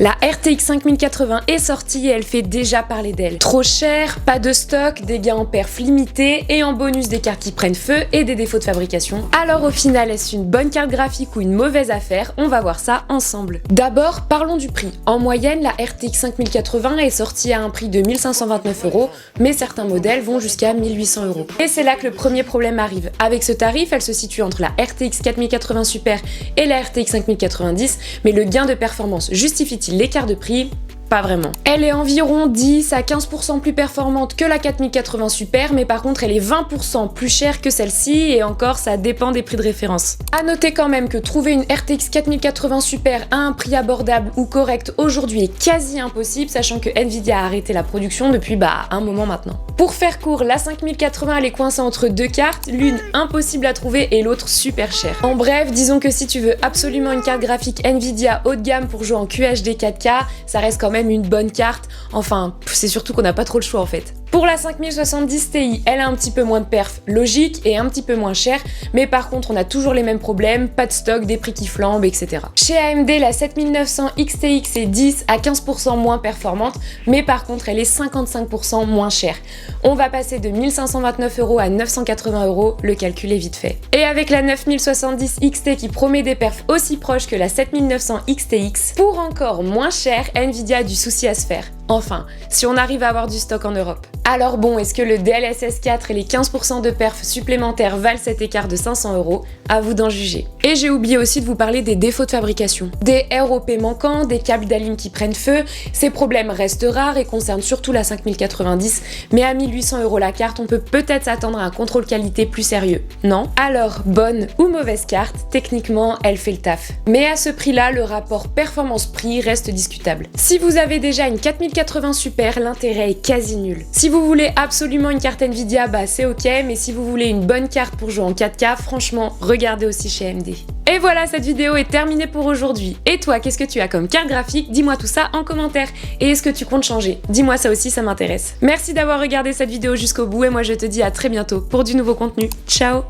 La RTX 5080 est sortie et elle fait déjà parler d'elle. Trop chère, pas de stock, des gains en perf limités et en bonus des cartes qui prennent feu et des défauts de fabrication. Alors au final, est-ce une bonne carte graphique ou une mauvaise affaire? On va voir ça ensemble. D'abord, parlons du prix. En moyenne, la RTX 5080 est sortie à un prix de 1529 €, mais certains modèles vont jusqu'à 1800 €. Et c'est là que le premier problème arrive. Avec ce tarif, elle se situe entre la RTX 4080 Super et la RTX 5090, mais le gain de performance justifie-t-il l'écart de prix? Pas vraiment. Elle est environ 10 à 15% plus performante que la 4080 Super, mais par contre elle est 20% plus chère que celle-ci, et encore ça dépend des prix de référence. A noter quand même que trouver une RTX 4080 Super à un prix abordable ou correct aujourd'hui est quasi impossible, sachant que Nvidia a arrêté la production depuis un moment maintenant. Pour faire court, la 5080 elle est coincée entre deux cartes, l'une impossible à trouver et l'autre super chère. En bref, disons que si tu veux absolument une carte graphique Nvidia haut de gamme pour jouer en QHD 4K, ça reste quand même une bonne carte. Enfin, c'est surtout qu'on n'a pas trop le choix en fait. Pour la 5070 Ti, elle a un petit peu moins de perf, logique, et un petit peu moins chère, mais par contre on a toujours les mêmes problèmes, pas de stock, des prix qui flambent, etc. Chez AMD, la 7900 XTX est 10 à 15% moins performante, mais par contre elle est 55% moins chère. On va passer de 1529 € à 980 €, le calcul est vite fait. Et avec la 9070 XT qui promet des perfs aussi proches que la 7900 XTX, pour encore moins cher, Nvidia a du souci à se faire. Enfin, si on arrive à avoir du stock en Europe. Alors bon, est-ce que le DLSS 4 et les 15% de perf supplémentaires valent cet écart de 500 €? À vous d'en juger. Et j'ai oublié aussi de vous parler des défauts de fabrication. Des ROP manquants, des câbles d'alignes qui prennent feu, ces problèmes restent rares et concernent surtout la 5090, mais à 1800 € la carte, on peut peut-être s'attendre à un contrôle qualité plus sérieux, non? Alors, bonne ou mauvaise carte, techniquement, elle fait le taf. Mais à ce prix-là, le rapport performance-prix reste discutable. Si vous avez déjà une 4080 Super, l'intérêt est quasi nul. Si vous voulez absolument une carte Nvidia, c'est ok, mais si vous voulez une bonne carte pour jouer en 4K, franchement, regardez aussi chez AMD. Et voilà, cette vidéo est terminée pour aujourd'hui. Et toi, qu'est-ce que tu as comme carte graphique? Dis-moi tout ça en commentaire. Et est-ce que tu comptes changer? Dis-moi ça aussi, ça m'intéresse. Merci d'avoir regardé cette vidéo jusqu'au bout et moi je te dis à très bientôt pour du nouveau contenu. Ciao!